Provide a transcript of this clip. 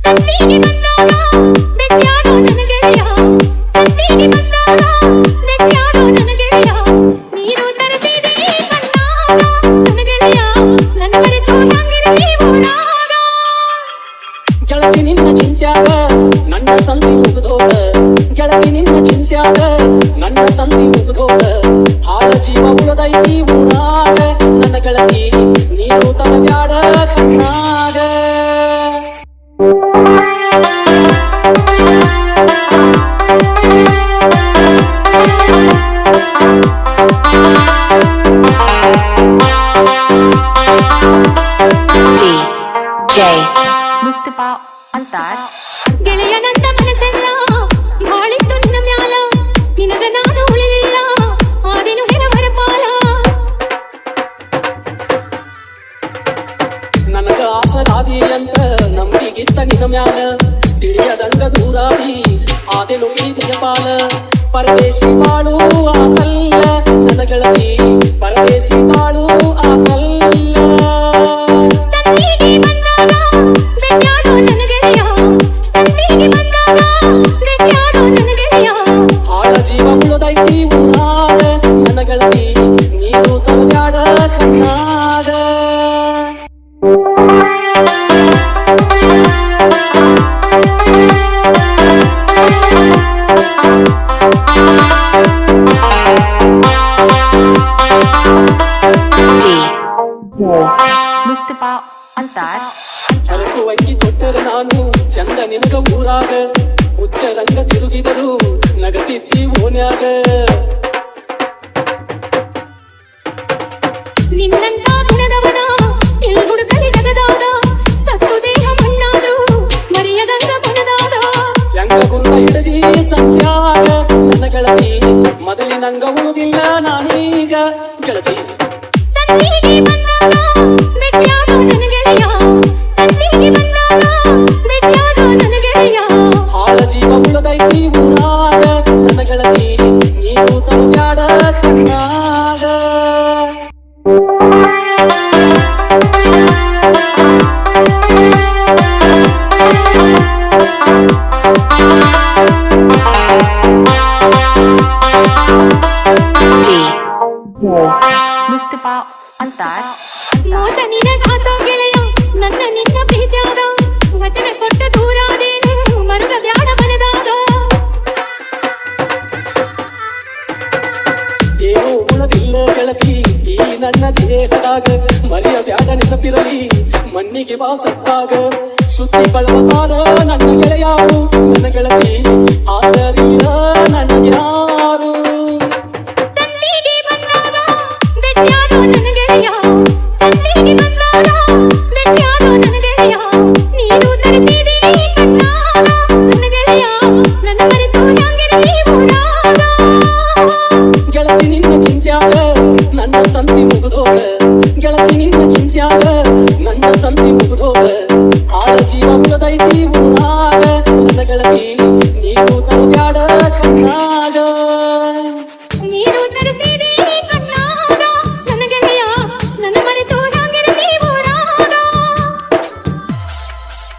ಸಂತಿಗೆ ಬಂದಾಗ ಬೆಟ್ಟಾಡೋ ನನ್ನ ಗೆಳೆಯ ಸಂತಿಗೆ ಬಂದಾಗ ಬೆಟ್ಟಾಡೋ ನನ್ನ ಗೆಳೆಯ ನೀರು ತರಿಸಿದೆ ಕಣ್ಣಾಗ ನನ್ನ ಗೆಳೆಯ ನನ್ನ ಮರೆತು ಹಂಗಿರಲಿ ಊರಾಗ ಗೆಳತಿ ನಿನ್ನ ಚಿಂತ್ಯಾಗ ನನ್ನ ಸಂತಿ ಮುಗಿದೋದ ಗೆಳತಿ ನಿನ್ನ ಚಿಂತ್ಯಾಗ ನನ್ನ ಸಂತಿ ಮುಗಿದೋದ ಹಾಳ ಜೀವ ಉಳದೈತಿ ಊರಾಗ ನನ್ನ ಗೆಳತಿ ನೀರು ತರಬ್ಯಾಡ ಕಣ್ಣಾಗ DJ Mustafa Antar ಗೆಳೆಯನಂತ ಮನಸ್ಸೆಲ್ಲ ಬಾಳಿತ್ತು ನಿನ್ನ ಮ್ಯಾಲ ನಿನಗ ನಾನು ಉಳಿಲಿಲ್ಲ ಆದಿನು ಹೆರವರ ಪಾಲ ನನಗ ಆಸರಾದಿ ಅಂತ ನಂಬಿಗಿತ್ತ ನಿನ್ನ ಮ್ಯಾಲ ತಿಳಿಯದಂಗ ದೂರಾದಿ ಆದೆನು ಬೀದಿಯ ಪಾಲ ಪರದೇಶಿ ಬಾಳು ಆಗಲ್ಲ ನನ್ನ ಗೆಳತಿ ಪರದೇಶಿ ಬಾಳು ಆಗಲ್ಲ ಸಂತಿಗೆ ಬಂದಾಗ ಬೆಟ್ಟಾಡೋ ನನ್ನ ಗೆಳೆಯ ಸಂತಿಗೆ ಬಂದಾಗ ಬೆಟ್ಟಾಡೋ ನನ್ನ ಗೆಳೆಯ ಹಾಳ ಜೀವ ಉಳದೈತಿ ಊರಾಗ ನನ್ನ ಗೆಳತಿ ನೀರು ತರಬ್ಯಾಡ ಕಣ್ಣಾಗ Mustafa Antar ಹರಕು ಅಂಗಿ ತೊಟ್ಟರೆ ನಾನು ಚಂದ ನಿನಗ ಊರಾಗ ಹುಚ್ಚ ರಂಗ ತಿರುಗಿದರು ನಗತಿದ್ದಿ ಓನ್ಯಾಗ ನಿನ್ನಂತ ಗುಣದವನ ಎಲ್ಲಿ ಹುಡುಕಲಿ ನಗದಾದ ಸತ್ತು ದೇಹ ಮಣ್ಣಾದು ಮರೆಯದಂಗ ಮನದಾದ ಹೆಂಗ ಗುರುತ ಹಿಡದಿ ಸಂತ್ಯಾಗ ನನ್ನ ಗೆಳತಿ ಮೊದಲಿನಂಗ ಉಳುದಿಲ್ಲ ನಾನೀಗ ಗೆಳತಿ ಸಂತಿಗೆ ಬಂದಾಗ ಬೆಟ್ಟಾಡೋ ನನ್ನ ಗೆಳೆಯ ಸಂತಿಗೆ ಬಂದಾಗ ಬೆಟ್ಟಾಡೋ ನನ್ನ ಗೆಳೆಯ ಹಾಳ ಜೀವ ಉಳದೈತಿ ಊರಾಗ ನನ್ನ ಗೆಳತಿ ನೀರು ತರಬ್ಯಾಡ ಕಣ್ಣಾಗ DJ Mustafa Antar ಮೋಸ ನಿನಗಾತೋ ಗೆಳೆಯ ನನ್ನ ನಿನ್ನ ಪ್ರೀತಿಯಾದ ವಚನ ಕೊಟ್ಟ ದೂರಾದೇನು ಮರುಗ ಬ್ಯಾಡ ಮನದಾದ ಏನೂ ಉಳದಿಲ್ಲ ಗೆಳತಿ ಈ ನನ್ನ ದೇಹದಾಗ ಮರೆಯ ಬ್ಯಾಡ ನೆನಪಿರಲಿ ಮಣ್ಣಿಗೆ ವಾಸತ್ತಾಗ ಸುದ್ದಿ ಬಳವತಾರ ನನ್ನ ಗೆಳೆಯಾರು ನನ್ನ ಗೆಳತಿ ಆಸರಿಲ್ಲ ನನಗ್ಯಾರು ಸಂತಿಗೆ ಬಂದಾಗ ಬೆಟ್ಟಾಡೋ ನನ್ನ ಗೆಳೆಯ ಸಂತಿಗೆ ಬಂದಾಗ ಬೆಟ್ಟಾಡೋ ನನ್ನ ಗೆಳೆಯ ನೀರು ತರಿಸಿದೆ ಕಣ್ಣಾಗ ನನ್ನ ಗೆಳೆಯ ನನ್ನ ಮರೆತು ಹಂಗಿರಲಿ ಊರಾಗ ಗೆಳತಿ ನಿನ್ನ ಚಿಂತ್ಯಾಗ ನನ್ನ ಸಂತಿ ಮುಗಿದೋಗ